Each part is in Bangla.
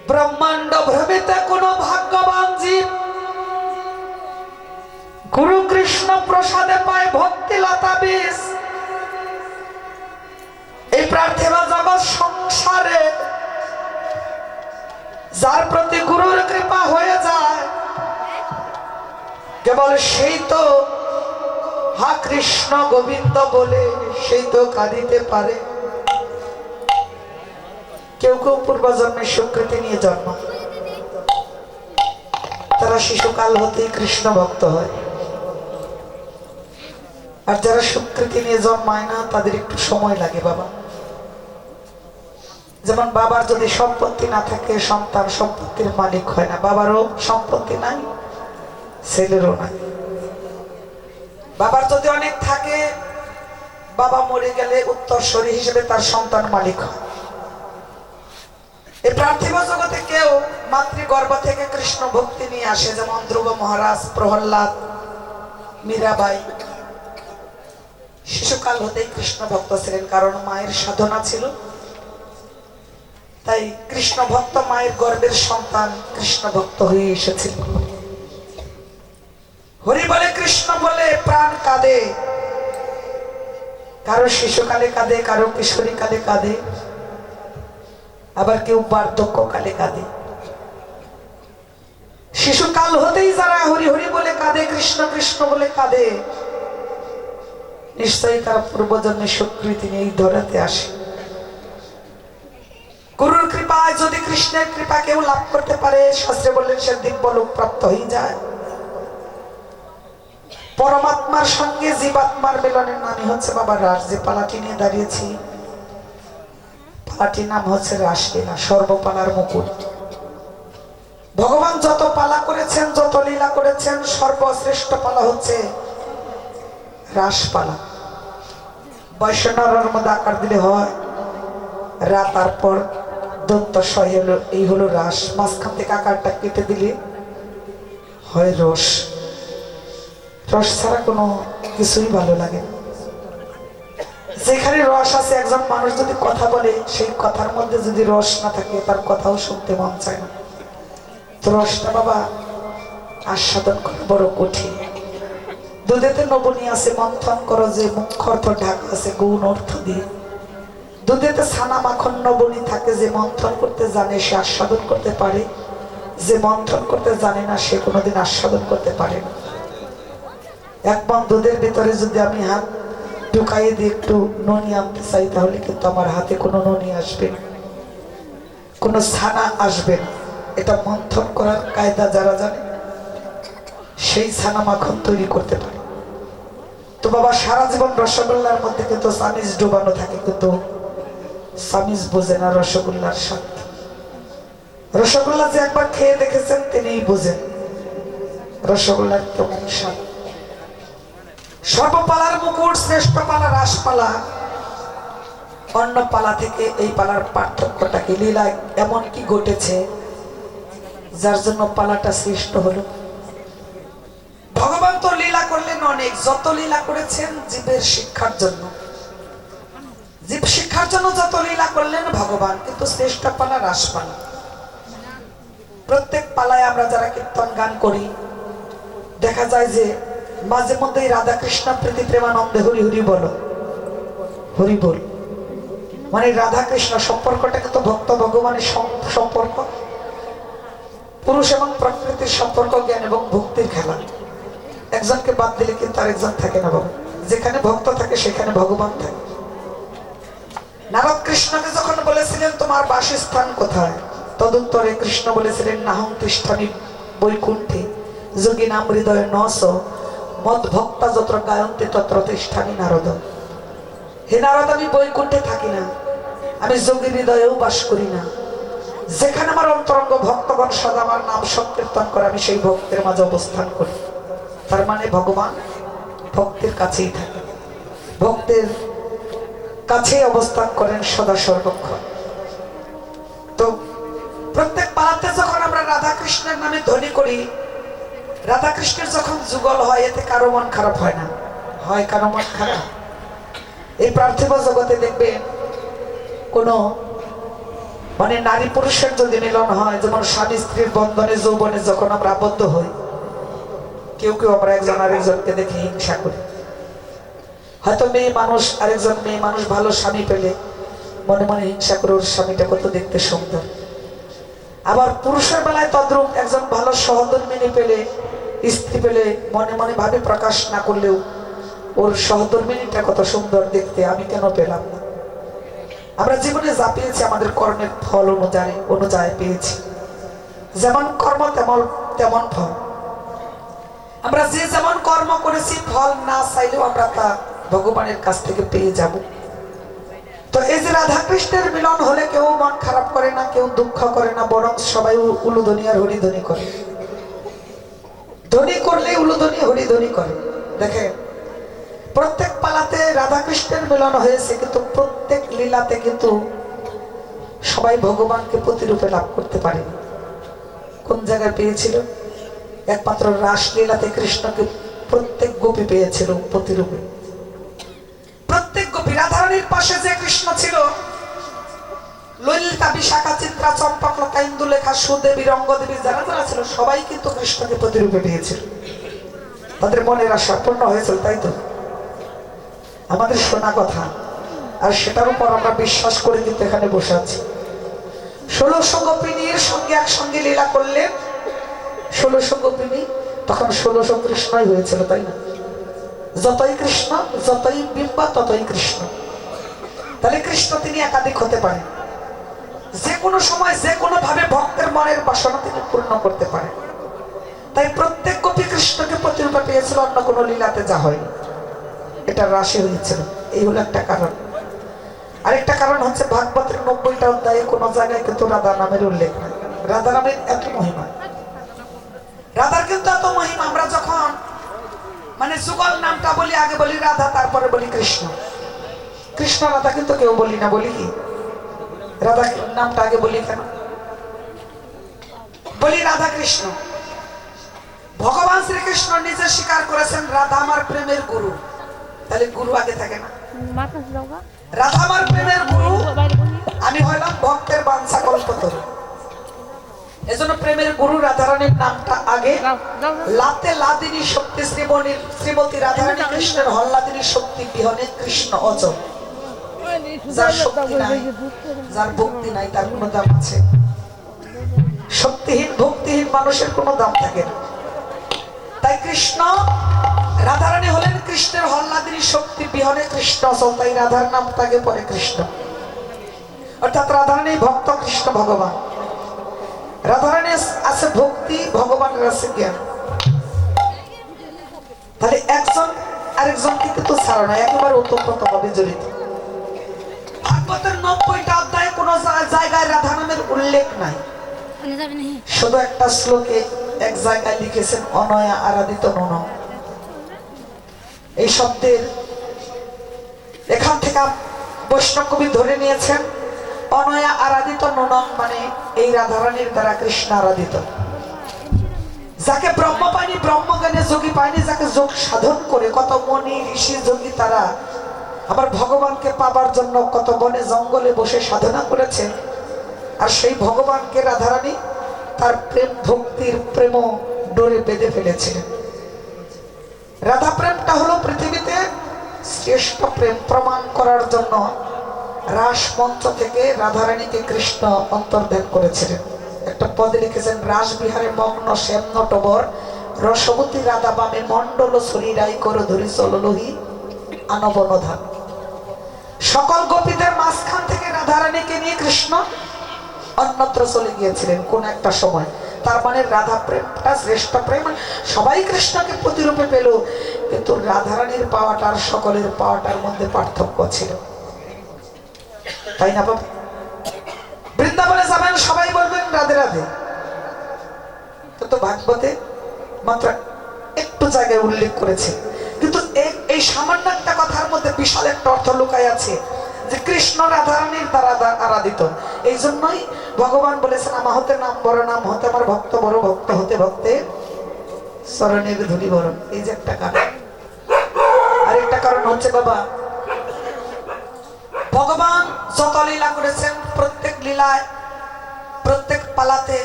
ব্রহ্মাণ্ড ভ্রমিতে কোন ভাগ্যবান জীব গুরু কৃষ্ণ প্রসাদে পায় ভক্তি লতা বীজ। এই পার্থিব জগৎ সংসারে যার প্রতি গুরুর কৃপা হয়ে যায় কেবল সেই তো হা কৃষ্ণ গোবিন্দ বলে সেই তো কাঁদিতে পারে। কেউ কেউ পূর্বজন্মের স্বীকৃতি নিয়ে জন্ম, তারা শিশুকাল হতেই কৃষ্ণ ভক্ত হয়। আর যারা স্বীকৃতি নিয়ে জন্মায় না তাদের একটু সময় লাগে বাবা। যেমন বাবার যদি সম্পত্তি না থাকে সন্তান সম্পত্তির মালিক হয় না, বাবারও সম্পত্তি নাই ছেলেরও নাই। বাবার যদি অনেক থাকে বাবা মরে গেলে উত্তরসূরি হিসেবে তার সন্তান মালিক হয়। এই পার্থিব জগতে কেউ মাতৃগর্ভ থেকে কৃষ্ণ ভক্তি নিয়ে আসে, যেমন ধ্রুব মহারাজ, প্রহ্লাদ, মীরাবাই শিশুকাল হতেই কৃষ্ণ ভক্ত ছিলেন, কারণ মায়ের সাধনা ছিল। তাই কৃষ্ণ ভক্ত মায়ের গর্ভের সন্তান কৃষ্ণ ভক্ত হয়ে এসেছিল। হরি বলে কৃষ্ণ বলে প্রাণ কাঁদে, কারো শিশুকালে কাঁদে, কারো কিশোরী কালে কাঁদে, আবার কেউ বার্ধক্য কালে কাঁদে। শিশুকাল হতেই যারা হরি হরি বলে কাঁদে, কৃষ্ণ কৃষ্ণ বলে কাঁদে, নিশ্চয়ই তারা পূর্বজন্মের স্বীকৃতি নিয়ে ধরাতে আসে। গুরুর কৃপায় যদি কৃষ্ণের কৃপা কেউ লাভ করতে পারে, শাস্ত্রে বললেন সে দিব্যলোক প্রাপ্ত হয়ে যায়। পরমাত্মার সঙ্গে জীবাত্মার মিলনের নামই হচ্ছে বাবা রাস। যে পালাটি নিয়ে দাঁড়িয়েছি, পালাটির নাম হচ্ছে রাসলীলা, সর্বপালার মুকুট। ভগবান যত পালা করেছেন, যত লীলা করেছেন, সর্বশ্রেষ্ঠ পালা হচ্ছে রাসপালা। বৈষ্ণবের মধ্যে আকার দিলে হয় রাত, তারপর দন্ত সয় হলো, এই হলো রাস। মাঝখান থেকে আকারটা কেটে দিলে হয় রস। রস ছাড়া কোনো কিছুই ভালো লাগে না। যেখানে রস আছে, একজন মানুষ যদি কথা বলে সেই কথার মধ্যে যদি রস না থাকে তার কথাও শুনতে মন চায় না। তো রসটা বাবা আস্বাদন করা বড় কঠিন। দুধেতে নবনী আছে, মন্থন করো যে মুখ্য অর্থ ঢাকা আছে গৌণ অর্থ দিয়ে। দুধেতে ছানা মাখন নবনী থাকে, যে মন্থন করতে জানে সে আস্বাদন করতে পারে, যে মন্থন করতে জানে না সে কোনোদিন আস্বাদন করতে পারে না। এক মন দুধের ভিতরে যদি আমি হাত ঢুকাইয়ে দিয়ে একটু ননি আনতে চাই, তাহলে কিন্তু আমার হাতে কোনো ননি আসবে না, কোনো ছানা আসবে না। এটা মন্থন করার কায়দা যারা জানে সেই ছানা মাখন তৈরি করতে পারে। তো বাবা সারা জীবন রসগোল্লার মধ্যে কিন্তু চামিচ ডুবানো থাকে, কিন্তু চামিচ বোঝে না রসগোল্লার স্বাদ। রসগোল্লা যে একবার খেয়ে দেখেছেন তিনিই বোঝেন রসগোল্লার কেমন স্বাদ। সর্বপালার মুকুট, শ্রেষ্ঠ পালা রাসপালা। অন্য পালা থেকে এই পালার পার্থক্যটা কি? লীলা এমন কি ঘটেছে যার জন্য পালাটা সৃষ্ট হলো? ভগবান তো লীলা করলেন অনেক, যত লীলা করেছেন জীবের শিক্ষার জন্য, জীব শিক্ষার জন্য যত লীলা করলেন ভগবান, কিন্তু শ্রেষ্ঠ পালা রাসপালা। প্রত্যেক পালায় আমরা যারা কীর্তন গান করি দেখা যায় যে মাঝে মধ্যেই রাধা কৃষ্ণ প্রীতি প্রেমানন্দে হরি হরি বলো, হরি বল। মানে রাধা কৃষ্ণ সম্পর্কটা কিন্তু ভক্ত ভগবানের সম্পর্ক, পুরুষ এবং প্রকৃতির সম্পর্ক, জ্ঞান এবং ভক্তির খেলা। একজনকে বাদ দিলে কিন্তু আরেকজন থাকে না বাবা। যেখানে ভক্ত থাকে সেখানে ভগবান থাকে। নারদ কৃষ্ণকে যখন বলেছিলেন তোমার বাসস্থান কোথায়, তদুত্তরে কৃষ্ণ বলেছিলেন নাহং তিষ্ঠামি বৈকুণ্ঠে যোগী নাম হৃদয় নস মদ ভক্তা যত্র গায়ন্তে তত্র তিষ্ঠামি নারদ। হে নারদ, আমি বৈকুণ্ঠে থাকি না, আমি যোগী হৃদয়েও বাস করি না। যেখানে আমার অন্তরঙ্গ ভক্তগণ সদা আমার নাম সংকীর্তন করে আমি সেই ভক্তের মাঝে অবস্থান করি। তার মানে ভগবান ভক্তের কাছেই থাকে, ভক্তের কাছেই অবস্থান করেন সদা সর্বক্ষণ। তো প্রত্যেক পালাতে যখন আমরা রাধা কৃষ্ণের নামে ধ্বনি করি, রাধা কৃষ্ণের যখন যুগল হয় এতে কারো মন খারাপ হয় না? হয় কারো মন খারাপ? এই পার্থিব জগতে দেখবেন কোন মানে নারী পুরুষের যদি মিলন হয়, যেমন স্বামী স্ত্রীর বন্ধনে যৌবনে যখন আমরা আবদ্ধ হই, কেউ কেউ আমরা একজন আরেকজনকে দেখে হিংসা করি। হয়তো মেয়ে মানুষ আরেকজন মেয়ে মানুষ ভালো স্বামী পেলে মনে মনে হিংসা করে, ওর স্বামীটা কত দেখতে সুন্দর। আবার পুরুষের বেলায় তদ্রূপ, একজন ভালো সহধর্মিনী পেলে, স্ত্রী পেলে মনে মনে ভাবে প্রকাশ না করলেও ওর সহধর্মিনীটা কত সুন্দর দেখতে, আমি কেন পেলাম না। আমরা জীবনে যা পেয়েছি আমাদের কর্মের ফল অনুযায়ী পেয়েছি। যেমন কর্ম তেমন ফল। আমরা যে যেমন কর্ম করেছি, ফল না চাইলেও আমরা তা ভগবানের কাছ থেকে পেয়ে যাব। তো এই যে রাধা কৃষ্ণের মিলন হলে কেউ মন খারাপ করে না, কেউ দুঃখ করে না, বরং সবাই উলুধ্বনি আর হরিধ্বনি করে। ধ্বনি করলে উলুধ্বনি হরিধ্বনি করে। দেখেন, প্রত্যেক পালাতে রাধা কৃষ্ণের মিলন হয়েছে, কিন্তু প্রত্যেক লীলাতে কিন্তু সবাই ভগবানকে প্রতিরূপে লাভ করতে পারেনি। কোন জায়গায় পেয়েছিল? একমাত্র রাসলীলাতে কৃষ্ণকে প্রত্যেক গোপী পেয়েছিল প্রতিরূপে। প্রত্যেক গোপী, রাধারানীর পাশে যে কৃষ্ণ ছিল, ললিতা, বিশাখা, চিত্রা, চম্পকলতা, ইন্দুলেখা, সুদেবী, রঙ্গদেবী, যারা যারা ছিল সবাই কিন্তু কৃষ্ণকে প্রতিরূপে পেয়েছিল। তাদের মনের আশা পূর্ণ হয়েছিল, তাই তো আমাদের শোনা কথা। আর সেটার উপর আমরা বিশ্বাস করে কিন্তু এখানে বসে আছি। 1600 গোপিনীর সঙ্গে একসঙ্গে লীলা করলেন। 1600 গোপিনী, তখন 1600 কৃষ্ণই হয়েছিল, তাই না? যতই কৃষ্ণ, যতই বিম্বা, ততই কৃষ্ণ। তাহলে কৃষ্ণ তিনি একাধিক হতে পারেন। যে কোনো সময় যে কোনো ভাবে ভক্তের মনের বাসনা তিনি পূর্ণ করতে পারেন। তাই প্রত্যেক গোপী কৃষ্ণকে প্রতিরূপে পেয়েছিল, অন্য কোনো লীলাতে যা হয়নি। এটা রাশি হয়েছিল। এই হলো একটা কারণ। আরেকটা কারণ হচ্ছে ভাগবতের 90টা অধ্যায়ে কোনো জায়গায় কিন্তু রাধা নামের উল্লেখ নাই। রাধা নামের এত মহিমা, রাধার কিন্তু এত মহিমা। আমরা যখন মানে যুগল নামটা বলি, আগে বলি রাধা, তারপরে বলি কৃষ্ণ। কৃষ্ণ রাধা কিন্তু কেউ বলি না। বলি কি? রাধা নামটা আগে বলি কেন? বলি রাধা কৃষ্ণ। ভগবান শ্রীকৃষ্ণ নিজে স্বীকার করেছেন, রাধা আমার প্রেমের গুরু। তাহলে গুরু আগে থাকে না? রাধা আমার প্রেমের গুরু, আমি হইলাম ভক্তের বাঞ্ছা কল্পতরু। এজন্য প্রেমের গুরু রাধারানীর নামটা আগে। লাতে লাদিনী শক্তি শ্রীমতী রাধারানী কৃষ্ণের হল্লাদিনী শক্তি বিহনে কৃষ্ণ অচল। যার শক্তি নাই, যার ভক্তি নাই, তার কোনো দাম আছে? শক্তিহীন ভক্তিহীন মানুষের কোনো দাম থাকে না। তাই কৃষ্ণ, রাধারানী হলেন কৃষ্ণের হল্লাদিনী শক্তি বিহনে কৃষ্ণ অচল। তাই রাধার নামটাকে পরে কৃষ্ণ, অর্থাৎ রাধারানী ভক্ত, কৃষ্ণ ভগবান। রাধারানী আছে ভক্তি, ভগবানের আছে জ্ঞান। তাহলে একজন আরেকজনকে কিন্তু ছাড়া নাই, একেবারে ওতপ্রোতভাবে জড়িত। ভাগবতের 90টা অধ্যায়ে কোন জায়গায় রাধা নামের উল্লেখ নাই। শুধু একটা শ্লোকে এক জায়গায় লিখেছেন, অনয়া আরাধিত নন। এই শব্দের এখান থেকে বৈষ্ণব কবি ধরে নিয়েছেন, অনয়া আরাধিত ননন মানে এই রাধারানীর দ্বারা কৃষ্ণ আরাধিত। যাকে ব্রহ্ম পায়নি, ব্রহ্মজ্ঞানে যোগী পায়নি, যাকে যোগ সাধন করে কত মনি ঋষি যোগী তারা আবার ভগবানকে পাবার জন্য কত বনে জঙ্গলে বসে সাধনা করেছেন। আর সেই ভগবানকে রাধারানী তার প্রেম ভক্তির প্রেম ডোরে বেঁধে ফেলেছিলেন। রাধা প্রেমটা হলো পৃথিবীতে শ্রেষ্ঠ প্রেম প্রমাণ করার জন্য রাস মঞ্চ থেকে রাধারানীকে কৃষ্ণ অন্তর্ধান করেছিলেন। একটা পদে লিখেছেন, রাস বিহারে মগ্ন শ্যাম নটবর রসবতী রাধা বামে মন্ডল শরীরাই কর ধরি চললোহি আনবনধান। সকল গোপীদের মাঝখান থেকে রাধারানীকে নিয়ে কৃষ্ণ অন্যত্র চলে গিয়েছিলেন কোন একটা সময়। তার মানে রাধা প্রেমটা শ্রেষ্ঠ প্রেম। সবাই কৃষ্ণকে প্রতিরূপে পেল, কিন্তু রাধারানীর পাওয়াটার সকলের পাওয়াটার মধ্যে পার্থক্য ছিল, তাই না বাবা? বৃন্দাবনে যাবেন, সবাই বলবেন রাধে রাধে, কিন্তু ভাগবতে মাত্র একটু জায়গায় উল্লেখ করেছে। কিন্তু এই সামান্য একটা কথার মধ্যে বিশাল একটা অর্থ লুকায় আছে, যে কৃষ্ণ রাধারানীর দ্বারা আরাধিত। এই জন্যই ভগবান বলেছেন, আমা হতে নাম বড়, নাম হতে আমার ভক্ত বড়, ভক্ত হতে ভক্তে চরণের ধুলি বড়। এই যে একটা কারণ। আরেকটা কারণ হচ্ছে বাবা, ভগবান যত লীলা করেছেন প্রত্যেক লীলায় প্রত্যেক পালাতে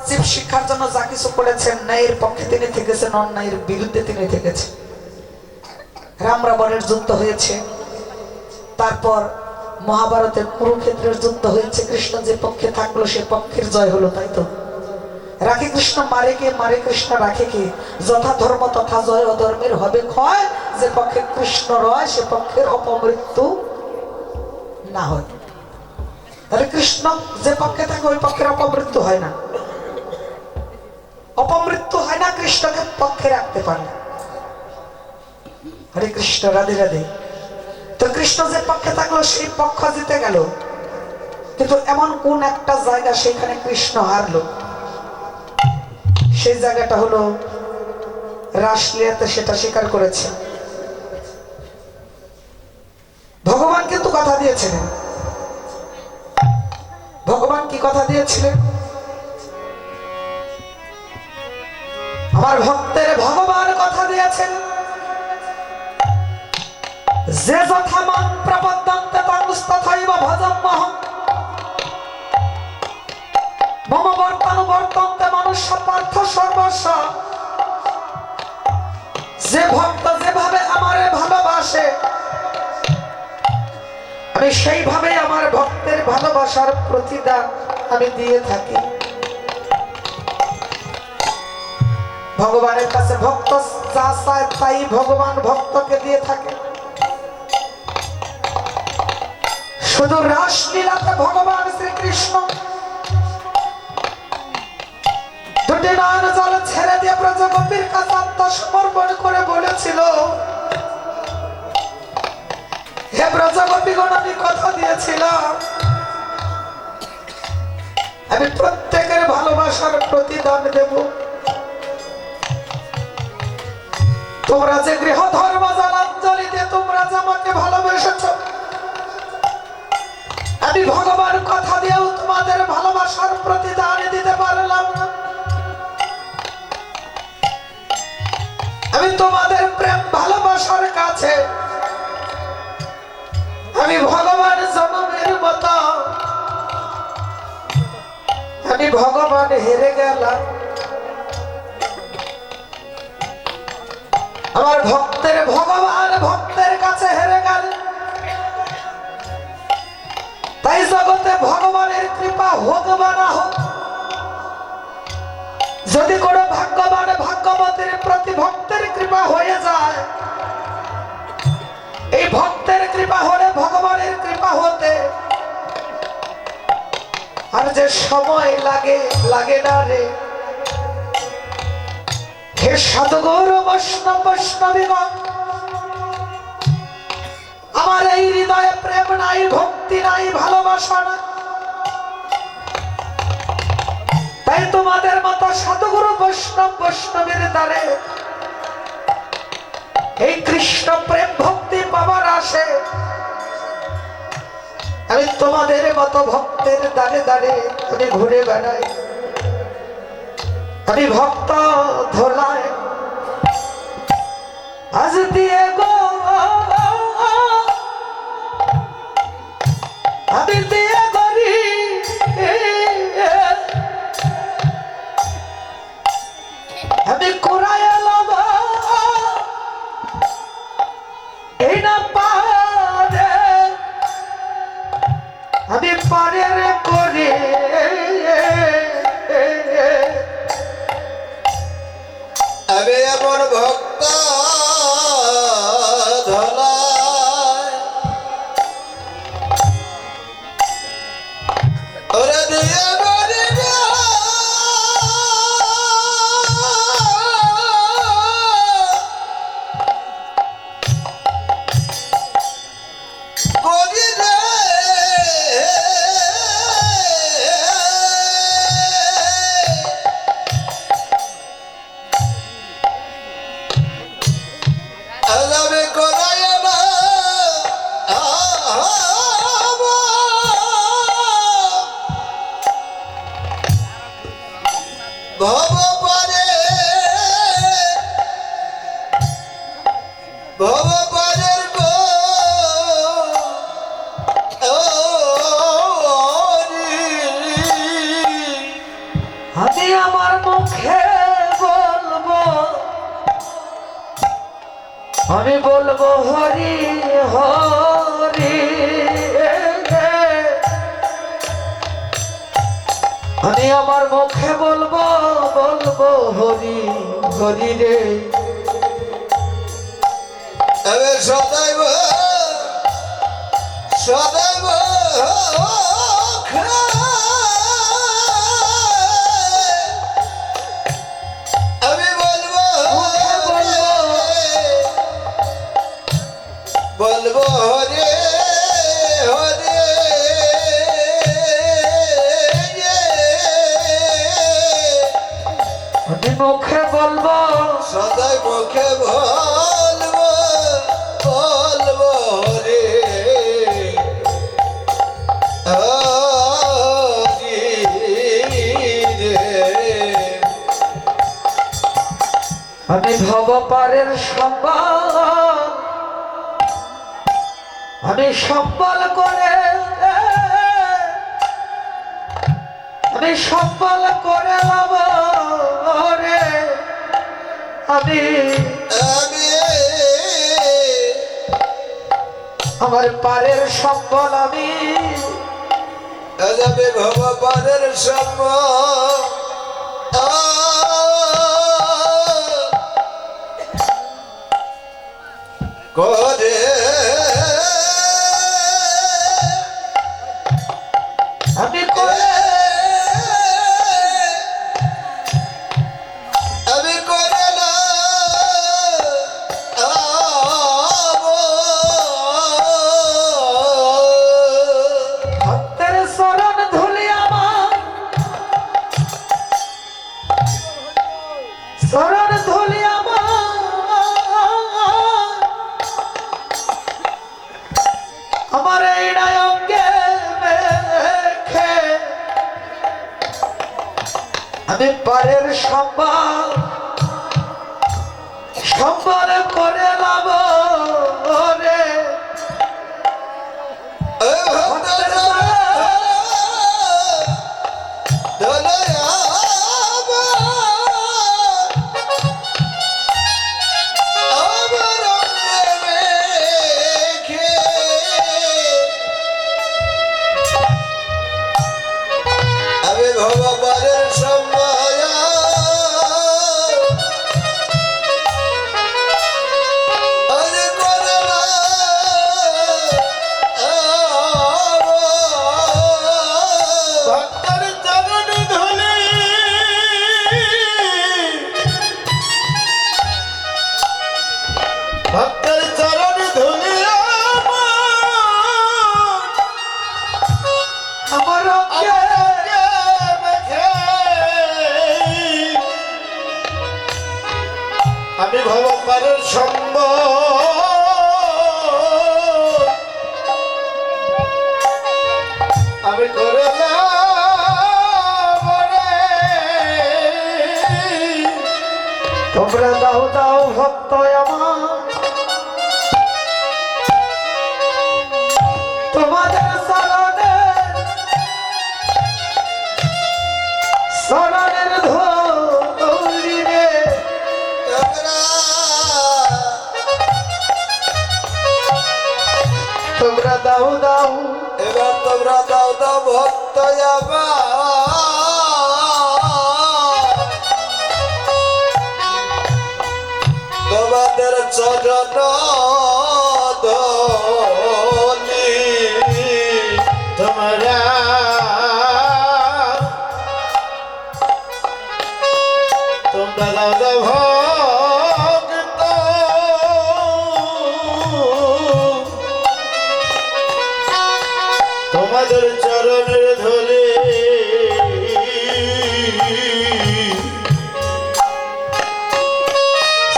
জীব শিক্ষার জন্য যা কিছু করেছেন, ন্যায়ের পক্ষে তিনি থেকেছেন, অন্যায়ের বিরুদ্ধে তিনি থেকেছেন। রাম রাবণের যুদ্ধ হয়েছে, তারপর মহাভারতের কুরুক্ষেত্রের যুদ্ধ হয়েছে। কৃষ্ণ যে পক্ষে থাকলো সে পক্ষের জয় হলো, তাই তো? রাখে কৃষ্ণ মারে কে, মারে কৃষ্ণ রাখে কে, যথা ধর্ম তথা জয়, অধর্মের হবে ক্ষয়। যে পক্ষে কৃষ্ণ রয় সে পক্ষের অপমৃত্যু না হয়। তাহলে কৃষ্ণ যে পক্ষে থাকে ওই পক্ষের অপমৃত্যু হয় না, অপমৃত্যু হয় না, কৃষ্ণকে পক্ষে রাখতে পারে। হরে কৃষ্ণ, রাধে রাধে। তো কৃষ্ণ যে পক্ষে থাকলো সেই পক্ষ জিতে গেল, কিন্তু এমন কোন একটা জায়গা সেখানে কৃষ্ণ হারলো, সেই জায়গাটা হলো রাসলীলাতে, সেটা স্বীকার করেছে। ভগবান কিন্তু কথা দিয়েছিলেন। ভগবান কি কথা দিয়েছিলেন? আমার ভক্তের ভগবান কথা দিয়েছেন, যে যথা মাং প্রপদ্যন্তে তংস্তথৈব ভজম্যহং মম বর্তানুবর্তন্তে মনুষ্য পার্থ সর্বস্ব। যে ভক্ত যেভাবে আমারে ভালোবাসে আমি সেইভাবে আমার ভক্তের ভালোবাসার প্রতিদান আমি দিয়ে থাকি। ভগবানের কাছে ভক্ত যা চায় তাই ভগবান ভক্তকে দিয়ে থাকে। শুধু রাসলীলাতে ভগবান শ্রীকৃষ্ণ দুটি নয়ন জল ছেড়ে দিয়ে ব্রজগোপীর কাছে আত্মসমর্পণ করে বলেছিল, হে ব্রজগোপীগণ, আমি কথা দিয়েছিলাম আমি প্রত্যেকের ভালোবাসার প্রতিদান দেব। তোমরা যে গৃহ ধর্ম জলাঞ্জলি দিয়ে তোমরা যে আমাকে ভালোবেসেছ, আমি ভগবান কথা দিয়েও তোমাদের ভালোবাসার প্রতিদান দিতে পারলাম না। আমি তোমাদের প্রেম ভালোবাসার কাছে আমি ভগবান জনমের মতো আমি ভগবান হেরে গেলাম। আমার ভক্তের ভগবান ভক্তের কাছে হেরে গেল। তাই জগতে ভগবানের কৃপা হোক বা না হোক, যদি কোনো ভাগ্যবান ভাগ্যবতীর প্রতি ভক্তের কৃপা হয়ে যায়, এই ভক্তের কৃপা হলে ভগবানের কৃপা হতে আর যে সময় লাগে, লাগে না রে। হে সাধুগুরু বৈষ্ণব বৈষ্ণবীগণ, আমার এই হৃদয়ে প্রেম নাই, ভক্তি নাই, ভালোবাসা নাই। তাই তোমাদের মতো সাধুগুরু বৈষ্ণব বৈষ্ণবীর দ্বারে এই কৃষ্ণ প্রেম ভক্তি পাবার আসে আমি তোমাদের মতো ভক্তের দ্বারে দ্বারে আমি ঘুরে বেড়াই। আমি ভক্ত ধোলায় আজ দিয়ে গো আমি দিয়ে গরি, আমি কোরাই এলাম এই না পারে, আমি পারে রে করে আমি এমন ভক্ত ধলায় ওরে দিয়ে বলি রে বলি রে আলামে কোরায় না ভব পারে ভব পারের গো ও আমি আমার মুখে বলবো, আমি বলবো হরি হরি, আমি আমার মুখে বলবো বলবো হরি হরি রে। আমি সদাইব সদাইব আমি বলবো বলবো হরে হরে, আমি মুখে বলবো সদাই মুখে বলবো বলবো হরে হরি রে। আমি ভবপারের সম্বল, আমি সম্বল করে, আমি সম্বল করে লাভ রে। আমি আমি আমার পারের সম্বল আমি আমি ভগবানের সম করে আমি করে আমি করে না ভক্তের শরণ ধুলি আমার, শরণ ধুলি আমার, আমার এই অঙ্গে মেখে আমি পারের সম্বল সম্বল করে লাভ রে। ভক্তের আমি ভগবানের সময় আমি করে না ভক্তের চরণ ধুলি ভক্তের চরণ ধুলি আমার অঙ্গে আমি ভগবানের সম্বল আমি করে তোমরা দাও দাও ভক্ত আমার, তোমাদের শরণে শরণের ধুলি রে। তোমরা দাও দাও এবার তোমরা দাও দাও ভক্ত তোমাদের চরণ ধলি তোমরা তোমরা দাদা ভক্ত তোমাদের চরণের ধরে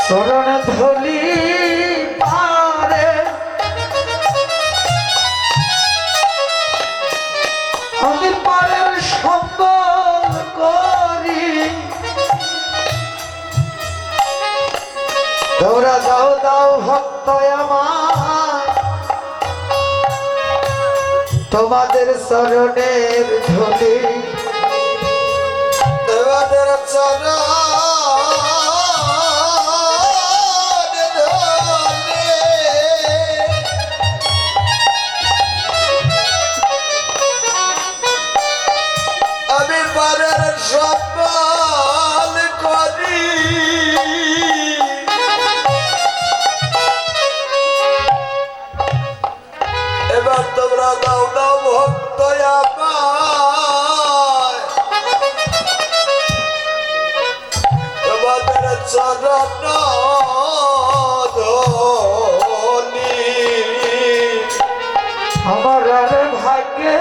শরণ ধলি পারে আমি পারের সম্বল করি। তোমরা দাও দাও ভক্ত আমার, তোমাদের শরণের ধলি। এবার চরণ ধরে আমি পারের সম্মান করি এবার তোমরা দাও দাও ভক্ত আমায় তোমাদের চরণ ধনি আমার আর ভাগ্যে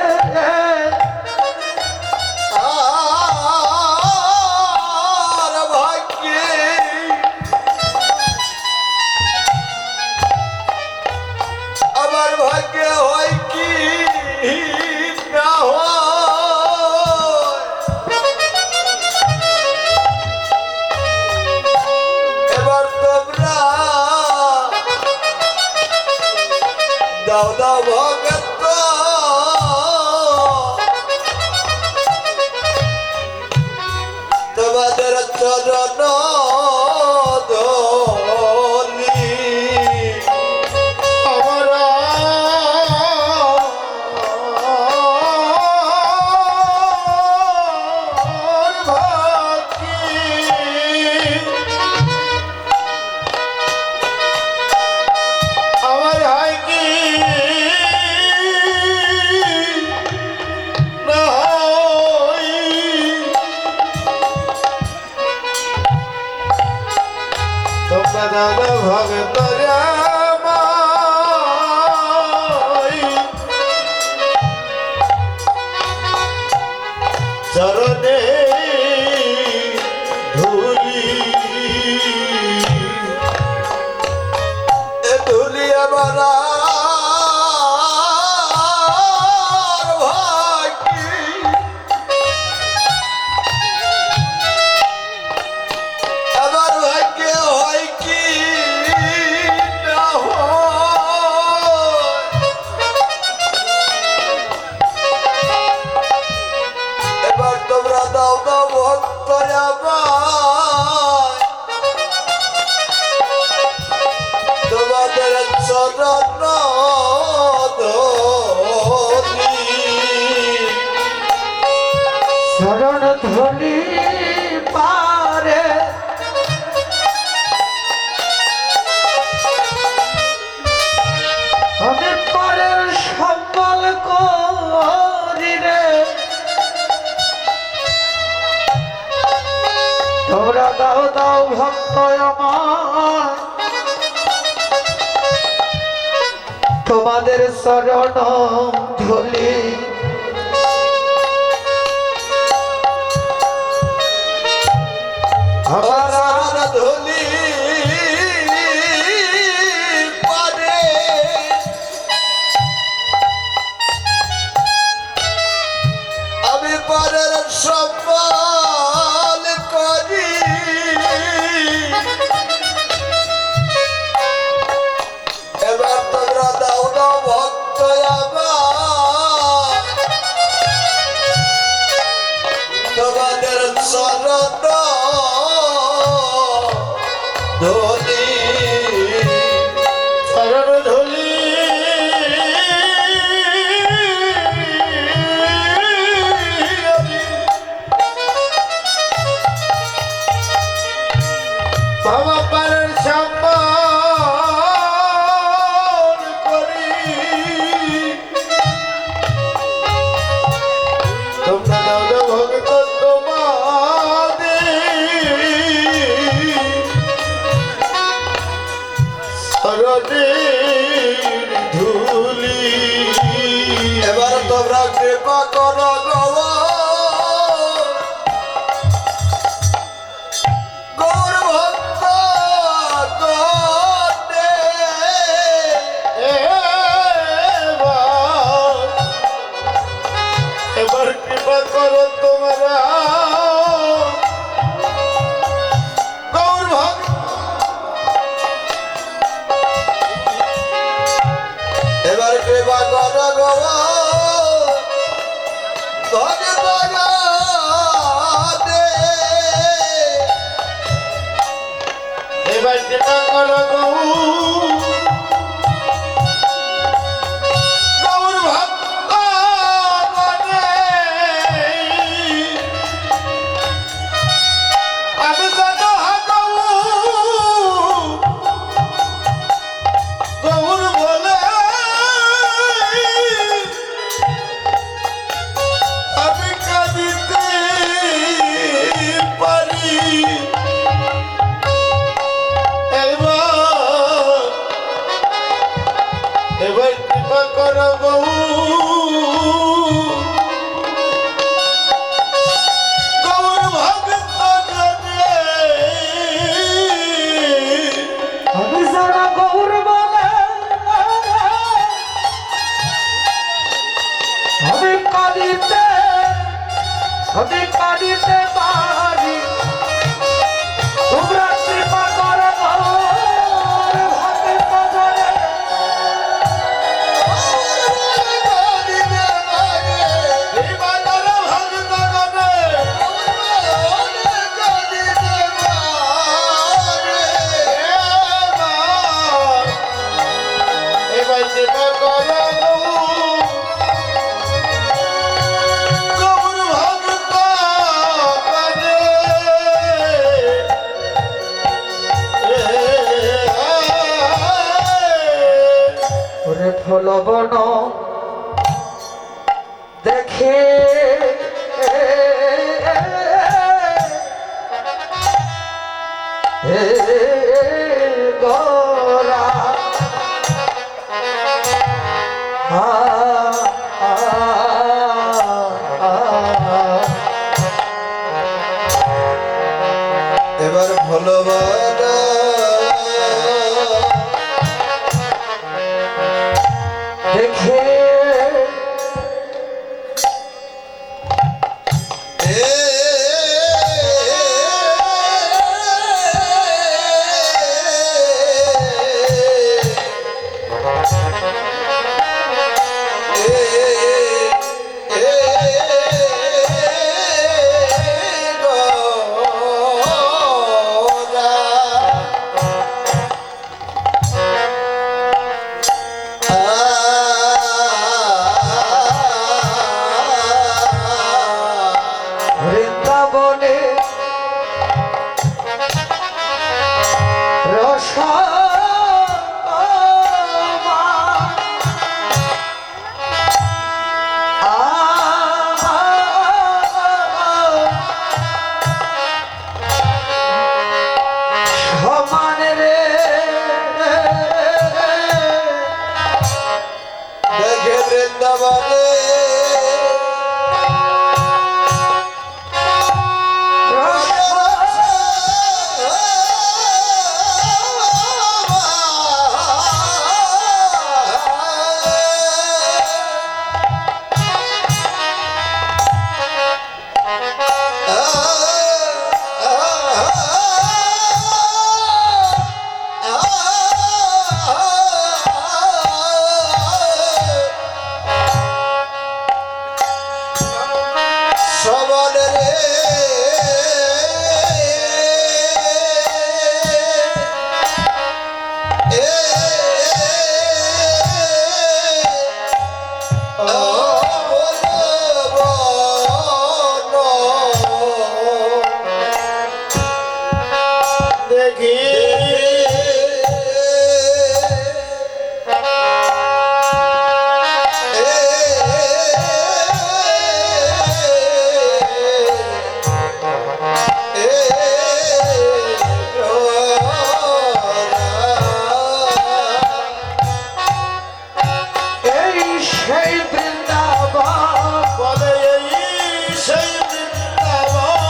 আর ভাগ্যে আমার ভাগ্যে হয় কি না হয় এবার তোমরা দাও দাও ভগত তোমাদের চরণ ধনি আমরা ভাগ্যে আমার হয় কি না হয় তোমরা দাদা ভগত চরণে ধুলি এ ধুলি আমার ভাগ্যে আমার ভাগ্যে হয় কি না হয় এবার তোমরা দাও দাও ভক্ত আমায় তোমাদের চরণ ধনি শরণ ধনি পারে আমি পরের সম্বল করি রে তোমরা দাও দাও ভক্ত আমার তোমাদের শরণ ধুলি আমার আমার ধুলি পারে আমি পারের সম্মান করি এবার তোমরা দাও দাও ভক্ত আমার তোমাদের চরণ ধনি চরণ ধুলি বাবা পারের সম্মান করি তোমরা দাদা ভগত ধুলি এবার তোমরা কৃপা করো গৌর ভক্ত হলো বন দেখে গোরা এবার ভালোবাসা দেখে বৃন্দাবনে রসা সমান রে দেখে বৃন্দাবনে সমান রে দেখি এই সেই বৃন্দাবন বলে এই সেই বৃন্দাবন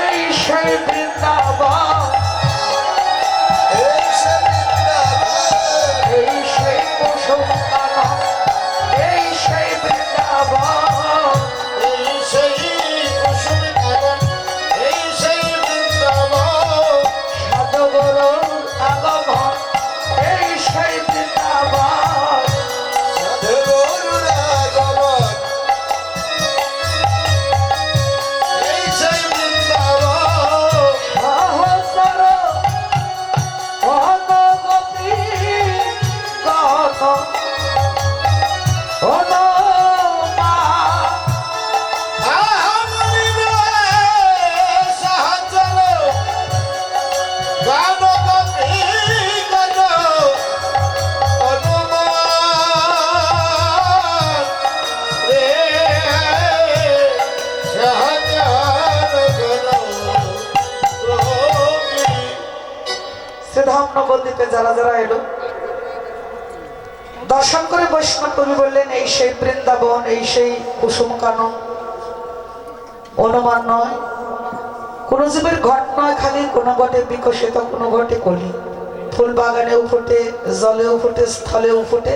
এই সেই বৃন্দাবন এই সে বৃন্দাবন এই সেই কুসুম কানন এই সেই বৃন্দাবন এই সেই কুসুম কানন এই সেই বৃন্দাবন সাধুগুরুর আগমন এই সেই বৃন্দাবন সাধুগুরুর আগমন এই সেই বৃন্দাবন সহস্র অনুগতি গণ অনুমা শ্রীধাম নবদ্বীপে যারা যারা এলো দর্শন করে বৈষ্ণব কবি বললেন এই সেই বৃন্দাবন এই সেই কুসুম কানন অনুমান নয় কোন জীবের ঘট নয় খালি কোনো ঘটে বিকশিত কোনো ঘটে কলি ফুল বাগানেও ফুটে জলেও ফুটে স্থলেও ফুটে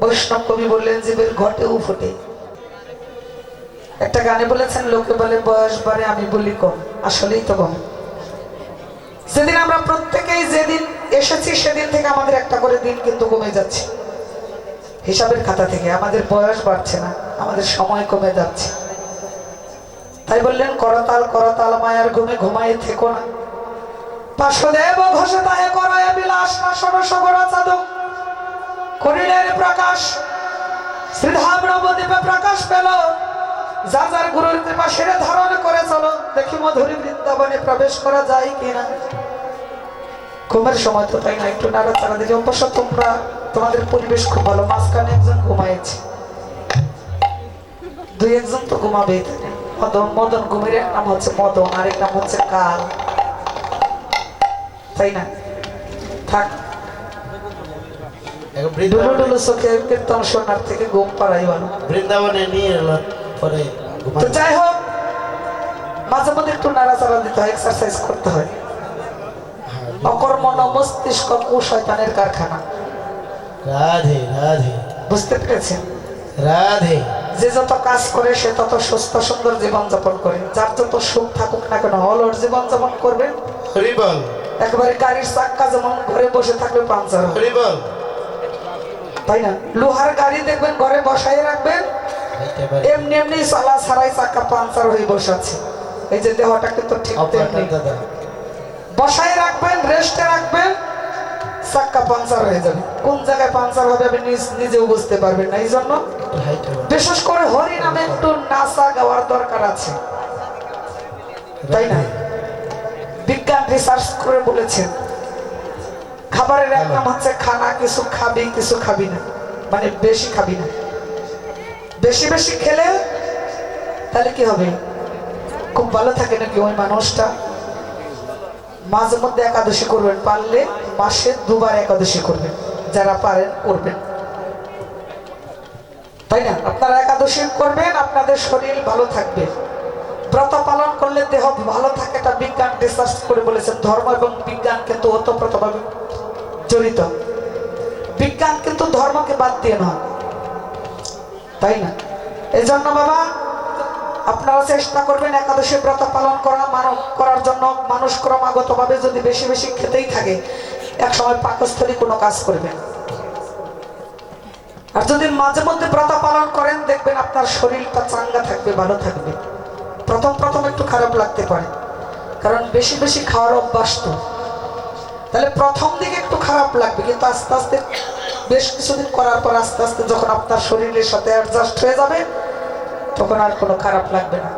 বৈষ্ণব কবি বললেন জীবের ঘটেও ফুটে একটা গানে বলেছেন লোকে বলে বয়স বাড়ে আমি বলি কম আসলেই তো কম যেদিন আমরা প্রত্যেকেই যেদিন এসেছি সেদিন থেকে আমাদের একটা করে দিন কিন্তু কমে যাচ্ছে হিসাবের খাতা থেকে আমাদের বয়স বাড়ছে না আমাদের সময় কমে যাচ্ছে তাই বললেন করতাল করতাল মায়ার ঘুমে ঘুমায়ে থেকো না বাসুদেব ঘোষে তাহে করায় বিলাস না ষোড়শ গোড়া চাদক করিলেন প্রকাশ শ্রীধাম নবদ্বীপে প্রকাশ পেল যার যার গুরুর কৃপা সেরে ধারণ করে চলো দেখি মধুরী বৃন্দাবনে প্রবেশ করা যায় কিনা ঘুমের সময় তো তাই না, একটু নাড়াচাড়া দিলে অবশ্য তোমরা তোমাদের পরিবেশ খুব ভালো, মাঝখানে একজন ঘুমাইছে, দুই একজন তো ঘুমাবে। মদন মদন ঘুমের এক নাম হচ্ছে মদন, আরেক নাম হচ্ছে কাল, তাই না? থাক, ডুলু ডুলু চোখে কীর্তন শোনার থেকে ঘুম পাড়াই ভালো। বৃন্দাবনে নিয়ে এলো পরে তো যাই হোক, মাঝে মধ্যে একটু নাড়াচাড়া দিতে হয়, এক্সারসাইজ করতে হয়। অকর্মণ মস্তিষ্ক কুশয়তানের কারখানা। রাধে রাধে, বুঝতে পেরেছেন? রাধে। যে যত কাজ করে সে তত সুস্থ সুন্দর জীবন যাপন করে, যার যত সুখ থাকুক না কেন অলর জীবন যাপন করবে। হরি বল, একবারে গাড়ির চাক্কা যেমন ঘরে বসে থাকবে পাঞ্চার হবে, হরি বল। তাই না? লোহার গাড়ি দেখবেন ঘরে বসাই রাখবেন, এমনি এমনি চলা ছাড়াই চাক্কা পাঞ্চার হয়ে বসে আছে। এই যে দেহটা কিন্তু ঠিক তেমনি, বসাই রাখবেন, রেস্টে রাখবেন, চাক্কা পাঞ্চার হয়ে যাবে। কোন জায়গায় পাঞ্চার হবে আপনি নিজেও বুঝতে পারবেন না। এই জন্য বিশেষ করে হরি নামে একটু নাচা গাওয়ার দরকার আছে, তাই না? বিজ্ঞান রিসার্চ করে বলেছেন খাবারের এক নাম হচ্ছে খানা, কিছু খাবি কিছু খাবি না, মানে বেশি খাবি না। বেশি বেশি খেলে তাহলে কি হবে? খুব ভালো থাকে নাকি ওই মানুষটা? মাঝে মধ্যে একাদশী করবেন, পারলে মাসে 2 বার একাদশী করবেন, যারা পারেন করবেন, তাই না? আপনারা একাদশী করবেন, আপনাদের শরীর ভালো থাকবে। ব্রত পালন করলে দেহ ভালো থাকে, এটা বিজ্ঞান রিসার্চ করে বলেছেন। ধর্ম এবং বিজ্ঞান কিন্তু ওতপ্রোতভাবে জড়িত। বিজ্ঞান কিন্তু ধর্মকে বাদ দিয়ে নয়, তাই না? এই জন্য বাবা আপনারা চেষ্টা করবেন একাদশী ব্রত পালন করার জন্য। মানুষ ক্রমাগতভাবে যদি বেশি বেশি খেতেই থাকে, এক সময় পাকস্থলী কোনো কাজ করবেন। আর যদি মাঝে মধ্যে ব্রত পালন করেন, দেখবেন আপনার শরীরটা চাঙ্গা থাকবে, ভালো থাকবে। প্রথম প্রথম একটু খারাপ লাগতে পারে, কারণ বেশি বেশি খাওয়ার অভ্যাস তো, তাহলে প্রথম দিকে একটু খারাপ লাগবে, কিন্তু আস্তে আস্তে বেশ কিছুদিন করার পর আস্তে আস্তে যখন আপনার শরীরের সাথে অ্যাডজাস্ট হয়ে যাবে, তখন আর কোনো খারাপ লাগবে না।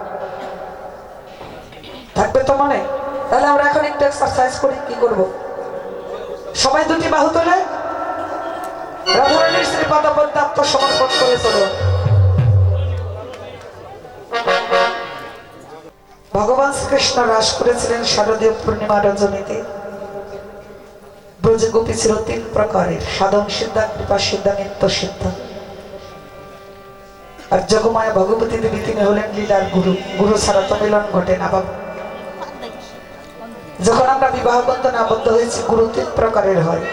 থাকবে তো মনে? তাহলে আমরা এখন একটু এক্সারসাইজ করি। কি করব? সবাই দুটি বাহু তোলে, রাধারানীর শ্রীপাদ পদ্মে আত্মসমর্পণ করে চলো। ভগবান শ্রীকৃষ্ণ রাস করেছিলেন শারদীয় পূর্ণিমা রজনীতে। ব্রজ গোপী ছিল 3 প্রকারের, সাধন সিদ্ধা, কৃপা সিদ্ধা, নিত্য সিদ্ধা। আর জগমায়া ভগবতী দেবী তিনি হলেন লীলার গুরু। গুরু ছাড়া তো মিলন ঘটে না বাবা। যখন আমরা বিবাহ বন্ধনে আবদ্ধ হয়েছি, গুরু 3 প্রকারের হয়।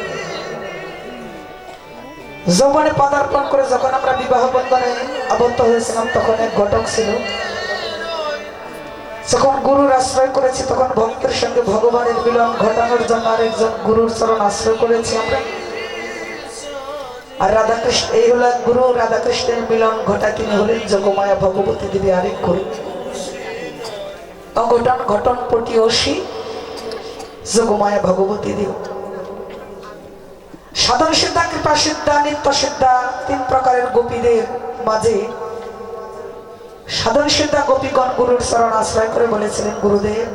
যৌবনে পদার্পণ করে যখন আমরা বিবাহ বন্ধনে আবদ্ধ হয়েছিলাম, তখন এক ঘটক ছিল। যখন গুরুর আশ্রয় করেছি, তখন ভক্তের সঙ্গে ভগবানের মিলন ঘটানোর জন্য আরেকজন গুরুর চরণ আশ্রয় করেছি আমরা। আর রাধাকৃষ্ণ, এই হলো গুরু। রাধাকৃষ্ণের মিলন ঘটায় তিনি হলেন যোগমায়া ভগবতী দেবী আরেক গুরু। অঘটন ঘটন পটি অসি যোগমায়া ভগবতী দেবী। সাধন সিদ্ধা, কৃপা সিদ্ধা, নিত্য সিদ্ধা 3 প্রকারের গোপীদের মাঝে সাধন সিদ্ধা গোপীগণ গুরুর চরণ আশ্রয় করে বলেছিলেন, গুরুদেব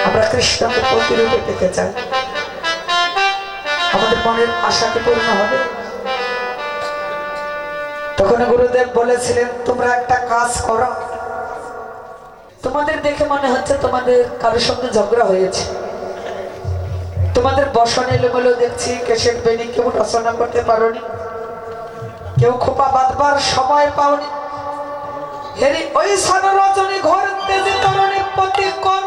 আমরা কৃষ্ণকে প্রতিরূপে পেতে চাই, আমাদের মনের আশা কি পূর্ণ হবে? তখন গুরুদেব বলেছিলেন, তোমরা একটা কাজ করো, তোমাদের দেখে মনে হচ্ছে তোমাদের কারোর সঙ্গে ঝগড়া হয়েছে, তোমাদের বসন এলোমেলো দেখছি, কেশের বেনি কেউ রচনা করতে পারোনি, কেউ খোপা বাঁধবার সময় পাওনি। হেরি ওই সান রজনী ঘর তেজে তরণী পতির কর,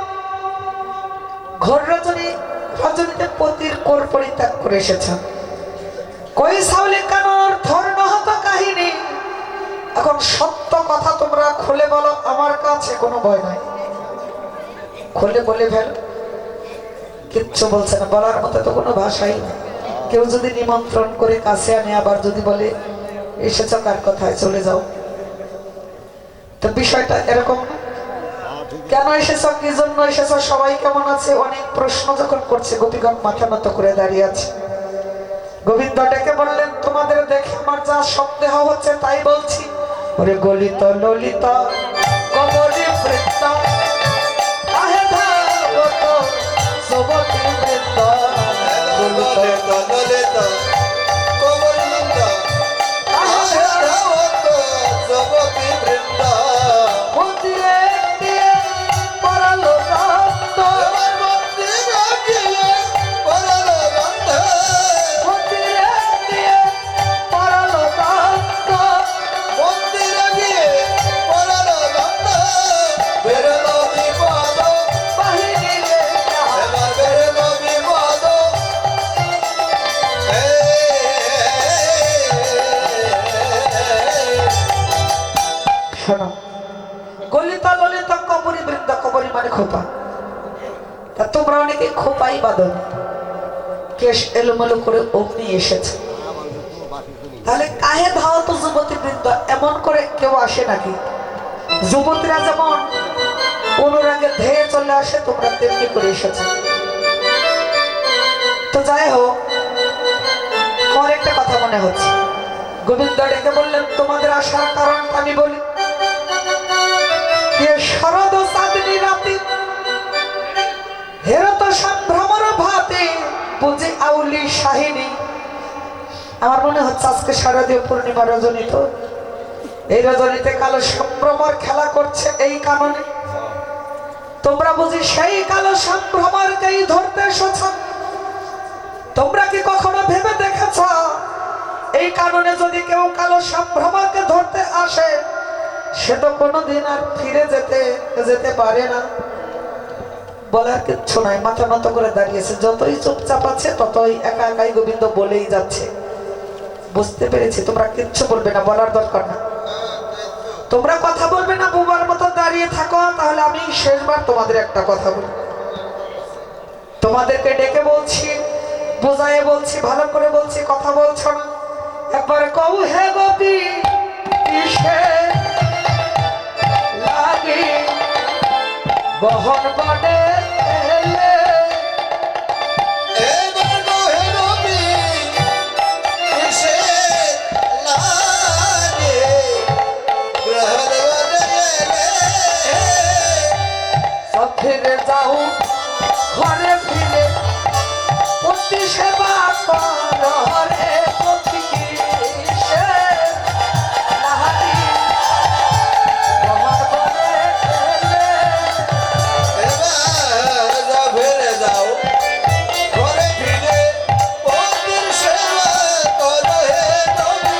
ঘর রজনীতে পতির কর পরিত্যাগ করে এসেছেন। কই সাউলি কানোর ধর্ণ হত কাহিনী। এখন সত্য কথা তোমরা খুলে বলো, আমার কাছে কোনো ভয় নাই, খুলে বলে ফেল। কিচ্ছু বলছে না, বলার মতো তো কোনো ভাষাই নেই। কেউ যদি নিমন্ত্রণ করে কাছে আনে, আবার যদি বলে এসেছ কার কথায়, চলে যাও, তো বিষয়টা এরকম না। কেন এসেছ, কি জন্য এসেছ, সবাই কেমন আছে, অনেক প্রশ্ন যখন করছে, গোপীগণ মাথা নত করে দাঁড়িয়ে আছে। গোবিন্দ ডেকে বললেন, তোমাদের দেখে আমার যা সন্দেহ হচ্ছে তাই বলছি। ওরে গলিত ললিত কবরী বৃত্ত আহে ধাবত যুবতী গলিত ললিত কবরী বৃন্দ, কবরী মানে খোপা। তা তোমরা অনেকে খোপাই বাঁধো, কেশ এলোমেলো করে অগ্নি এসেছে। তাহলে কাহে ধাও তো যুবতী বৃন্দ, এমন করে কেউ আসে নাকি? যুবতীরা যেমন অনুরাগে ধেয়ে চলে আসে, তোমরা তেমনি করে এসেছে। তো যাই হোক, আমার একটা কথা মনে হচ্ছে। গোবিন্দ ডেকে বললেন, তোমাদের আসার কারণ আমি বলি। শরদ চাঁদনী রাতে হেরত সম্ভ্রমর ভাতে বুঝে আউলি শাহিনী। আমার মনে হচ্ছে আজকে শারদীয় পূর্ণিমা রজনী। তো এই রজনীতে কালো সম্ভ্রমর খেলা করছে এই কারণে। তোমরা বুঝি সেই কালো সম্ভ্রমরকেই ধরতে এসেছ? তোমরা কি কখনো ভেবে দেখেছ এই কারণে যদি কেউ কালো সম্ভ্রমরকে ধরতে আসে, সে তো কোনোদিন আর ফিরে যেতে পারে না? বলার কিচ্ছু নাই, মাথা নত করে দাঁড়িয়েছে। যতই চুপচাপ আছে ততই একা একাই গোবিন্দ বলেই যাচ্ছে। বুঝতে পেরেছি, তোমরা কিচ্ছু বলবে না, বলার দরকার না। তোমরা কথা বলবে না, বোবার মতো দাঁড়িয়ে থাকো। তাহলে আমি শেষবার তোমাদের একটা কথা বলি। তোমাদেরকে ডেকে বলছি, বোঝায় বলছি, ভালো করে বলছি, কথা বলছো না। একবার কও, হে গোপী কিসে লাগে বহন বনে এলে? ফিরে যাও ঘরে, ফিরে পতি সেবা করে পতি কিসে লাগে বহন বনে এলে? ফিরে যাও ঘরে, ফিরে পতির সেবা করো হে নবী।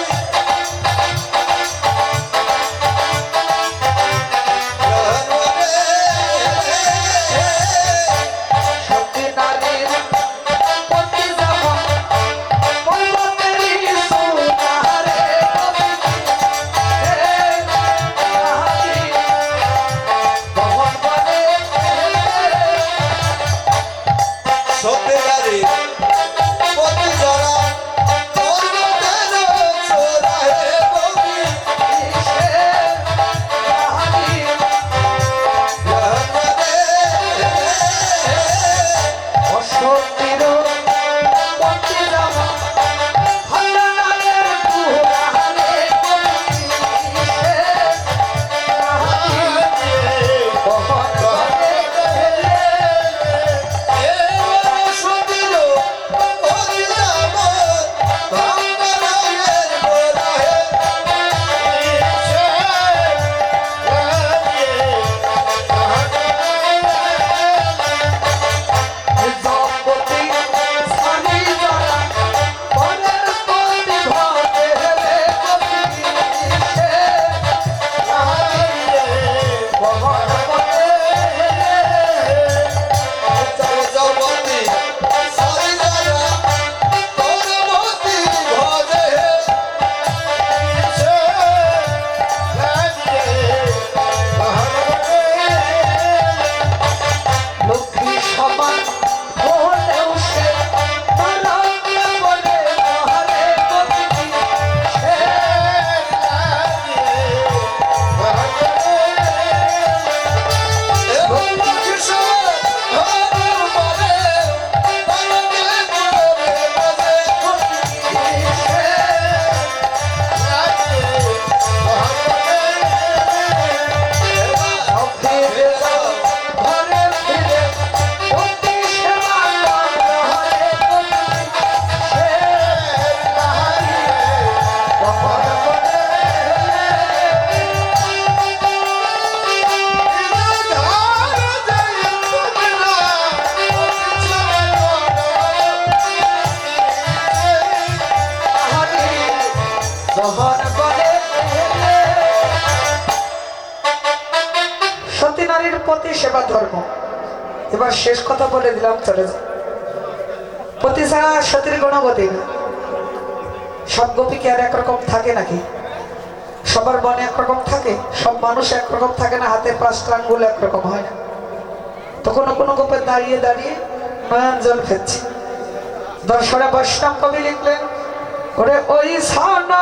সতী নারীর পতি যেমন পর্বতেরই সুনারে পতি লাগে বহন বনে এলে। সত্যিকারী পতি জরা পর্বতের চূড়া হে নবী। সতী নারীর পতি সেবা ধর্ম। এবার শেষ কথা বলে দিলাম, চলে যাও। পতি ছাড়া সতীর গুণবতী না। সব গোপী কি আর একরকম থাকে নাকি? সবার মনে একরকম থাকে, সব মানুষ একরকম থাকে না, হাতের পাঁচটা আঙ্গুল একরকম হয় না। তো কোনো কোনো গোপে দাঁড়িয়ে দাঁড়িয়ে নয়ন জল ফেলছে। দর্শনে বৈষ্ণব কবি লিখলেন, ওরে ওই সানা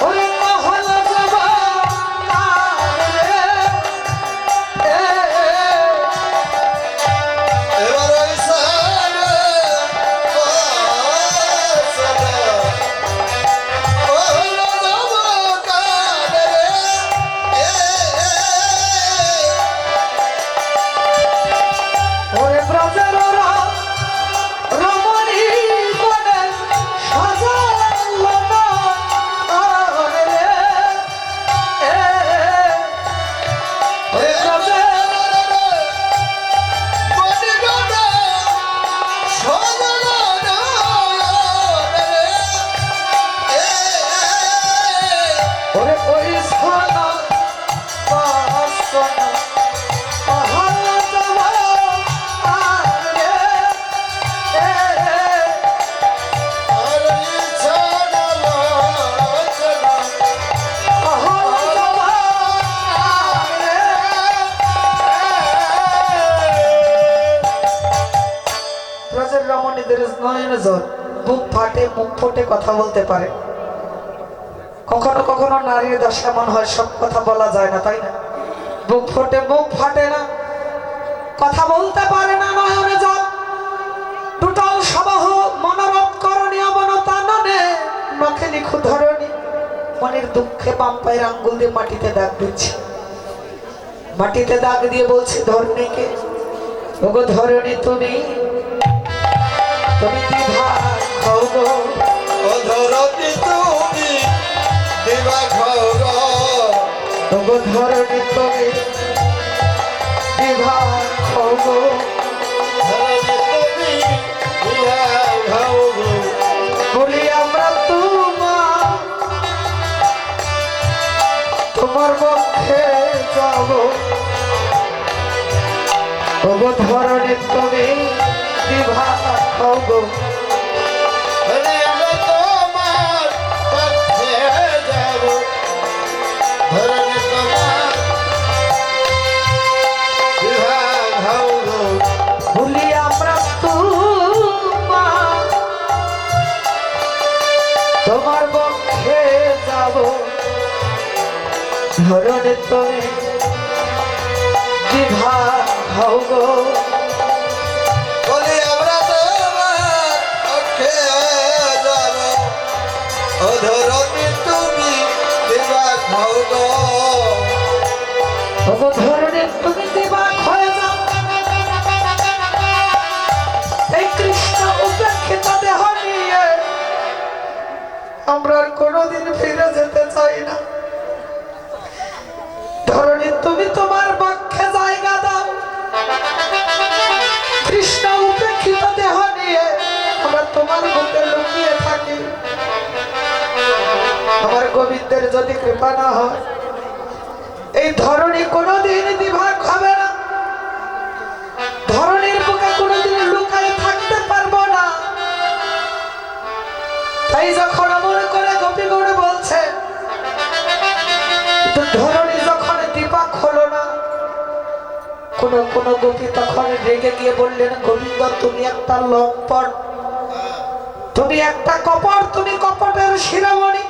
ওরে মহল এবার ওই সানা বাসনা ওহলো জমকারে ওরে ব্রজের রমণী বনে সাজালো না রে, ওরে ব্রজের ওরে ওই সোনা বাসনা মহল জমকারে ব্রজের রমণীদের নয়ন জল, বুক ফাটে মুখ ফুটে কথা বলতে পারে। কখনো কখনো নারীর দশা এমন হয়, সব কথা বলা যায় না, তাই না? বুক ফুটে মুখ ফাটে না, কথা বলতে পারে না, নয়নে জল। টুটাল সবাহ মনোরথ করণীয় মনতাননে নখে লিখু ধরণী। মনের দুঃখে বাম পায়ের আঙ্গুল দিয়ে মাটিতে দাগ দিচ্ছে, মাটিতে দাগ দিয়ে বলছে ধরণীকে, ওগো ধরণী তুমি তুমি দিভা খাও গো, ওগো ধরণী তুমি দিভা খাও গো। বলি আমরা তোমার পক্ষে যাব, ওগো ধরণী তুমি দিভা খাও গো। বলি আমরা তোমার পক্ষে যাব, ধরণী তুমি দিভা খাও গো। ওগো ধরণী তুমি দিভা হয়ে যাও, এই কৃষ্ণ উপেক্ষিত দেহ নিয়ে আমরা আর কোনোদিন ফিরে যেতে চাই না। ধরণী তুমি তোমার পক্ষে জায়গা দাও, কৃষ্ণ উপেক্ষিত দেহ নিয়ে আমরা তোমার বুকে লুকিয়ে থাকি। আমার গোবিন্দের যদি কৃপা না হয়, এই ধরণী কোনোদিন বিভাগ হবে না, ধরণীর বুকে কোনোদিন লুকায় থাকতে পারবো না। তাই যখন মনে করে গোপীগৌড় বলছে, ধরণী যখন দীপক হলো না, কোন কোন গোপী তখন রেগে গিয়ে বললেন, গোবিন্দ তুমি একটা লম্পট, তুমি একটা কপট, তুমি কপটের শিরোমণি,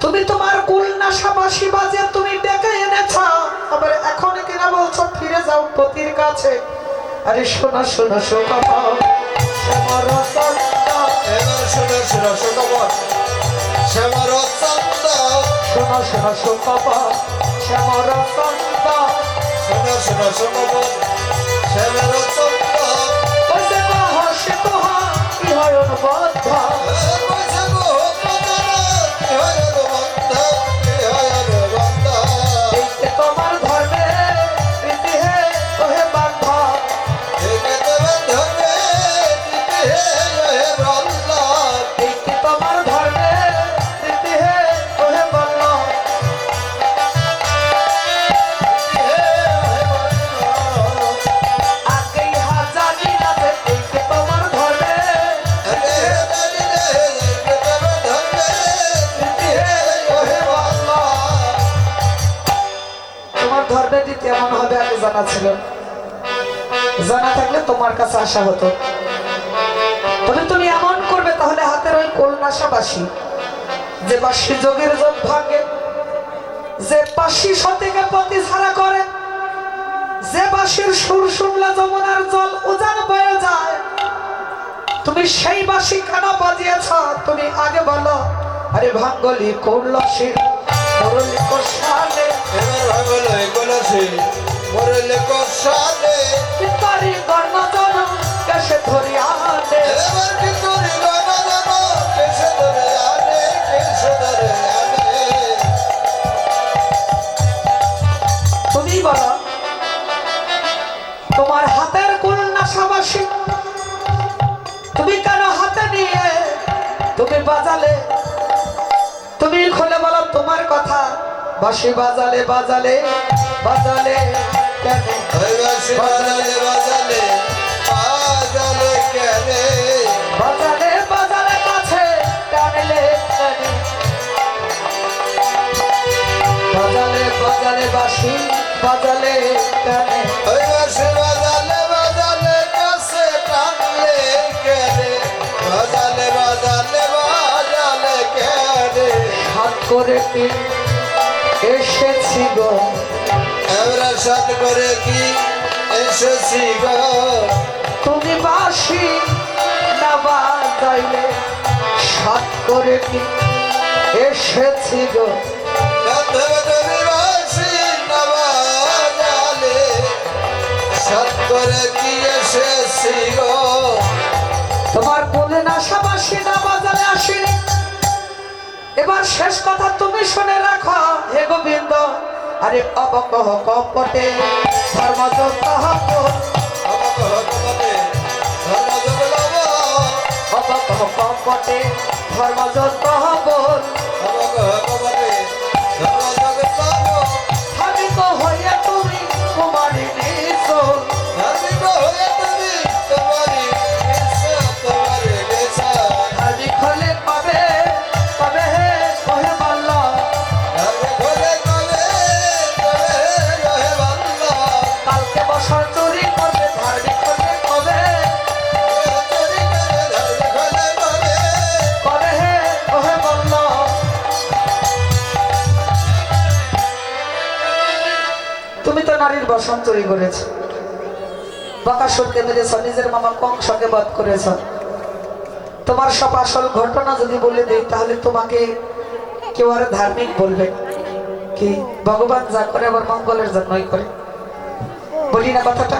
তুমি তোমার কুলনাশা বাঁশি বাজে তুমি ডেকে এনেছ, আবার এখন কিনা বলছো ফিরে যাও পতির কাছে। আরে শোনো শোনো শোকপট শ্যামর চন্দ, শোনো শোনো শোকপট শ্যামর চন্দ, শোনো শোনো শোকপট শ্যামর চন্দ, শোনো শোনো শোকপট শ্যামর চন্দ, বসে কহ সে কহ কি হয় অনুবদ্ধ, তোমার ধর্মে প্রীতি হে ওহে বান্ধা, তোমার ধর্মে প্রীতি হে ওহে বান্ধা, আগে ইহা জানি না যে তোমার ধর্মে জন্মে দিতে এমন হবে আগে জানা ছিল না। জানা থাকলে তোমার কাছে আসা হতো। তবে তুমি এমন করবে তাহলে হাতের ওই কলনাশাবাসী যে বাসী যোগের যোগ ভাঙে, যে বাসী সতীকে পতি ছাড়া করে, যে বাসীর সুর শুনলে যমুনার জল উজান বয়ে যায়, তুমি সেই বাসী কেন বাজিয়েছ? তুমি আগে বলো। আরে ভাঙ্গলি কৌলসী মুরলি কোষালে, এবার ভাঙলো কলসি মরলে কষালে, তারি গণ জন কেসে ধরি আনে। এবার কি করি গানা জানো কেসে ধরে আনে, কেসে ধরে আনে। তুমি বলো তোমার হাতের কোন নাশাবাসী তুমি কেন হাতে নিয়ে তুমি বাজালে? তুমি খুলে বলো তোমার কথা। বাঁশি বাজালে বাজালে বাজালে কেন? ওই বাঁশি বাজালে বাজালে বাজালে কেনে, বাজালে বাজালে কাছে টানলে কেন? বাজালে বাজালে বাঁশি বাজালে কেন? ওই বাঁশি বাজালে বাজালে কাছে টানলে কেনে, বাজালে বাজালে বাজালে কেনে। হাত করে কি এসেছি গো, এবার সাথ করে কি এসেছি গো, তুমি বাঁশি না বাজাইলে। সাত করে কি এসেছি গো, বান্ধব তুমি বাঁশি না বাজালে, সাথ করে কি এসেছি গো। তোমার কোলে নাশা বাঁশি না বাজালে আসিনি। এবার শেষ কথা তুমি শুনে রাখো হে গোবিন্দ। আরে অবকহ কপটে ধর্মযুক্ত হব, আমাকে হকমতে ধর্মযোগ লব, অবকহ কপটে ধর্মযুক্ত হব। আমাকে হকমতে ধর্মযোগ লব। ধার্মিক হইয়া তুমি কুমারী নিশোল, ধার্মিক হয়ে তুমি তোমারই নেশা, তোমারই নেশা। ধার্মিক হলে পাবে পাবে হে কহে বলল। ধার্মিক হলে কবে কবে রহে বাংলা, কালকে বছর চুরি করবে ধার্মিক হলে কবে চুরি করে ধার্মিক হলে কবে। কবে হে কহে বলল। তুমি তো নারীর বসন চুরি করেছ, বকাসুরকে মেরেছ, নিজের মামা কংসকে বধ করেছ। তোমার সব আসল ঘটনা যদি বলে দেই তাহলে তোমাকে কেউ আর ধার্মিক বলবে কি? ভগবান যা করে আবার মঙ্গলের জন্যই করে, বলি না কথাটা?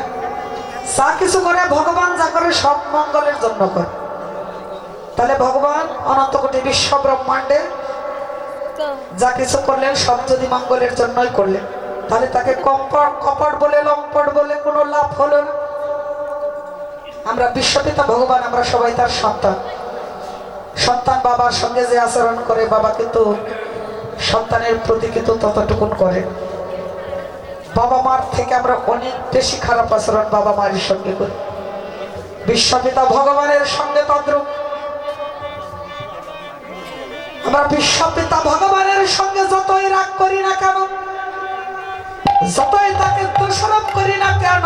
যা কিছু করে ভগবান যা করে সব মঙ্গলের জন্য করে। তাহলে ভগবান অনন্ত কোটি বিশ্ব ব্রহ্মাণ্ডে যা কিছু করলেন সব যদি মঙ্গলের জন্যই করলেন, তাহলে তাকে কপট বলে লম্পট বলে কোনো লাভ হলো না। আমরা বিশ্বপিতা ভগবান, আমরা সবাই তার সন্তান। সন্তান বাবার সঙ্গে যে আচরণ করে, বাবা কিন্তু সন্তানের প্রতি কিন্তু ততটুকুন করে। বাবা মার থেকে আমরা অনেক বেশি খারাপ আচরণ বাবা মায়ের সঙ্গে করি। বিশ্বপিতা ভগবানের সঙ্গে তদ্রূপ। আমরা বিশ্বপিতা ভগবানের সঙ্গে যতই রাগ করি না কেন, যতই তাকে দোষারোপ করি না কেন,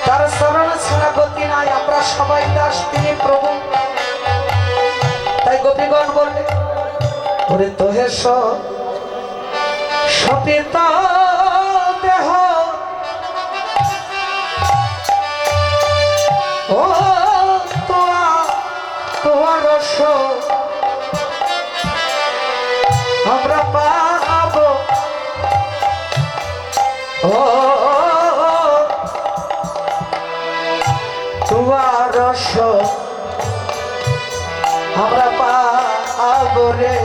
তার চরণ ছাড়া গতি নাই। আমরা সবাই দাস, তিনি প্রভু। তাই গোপীগণ বললে ওরে তো হেস সপিত দেহ, ও তোমার রস আমরা পাবো। ও তোমার রস আমরা পাবো রে।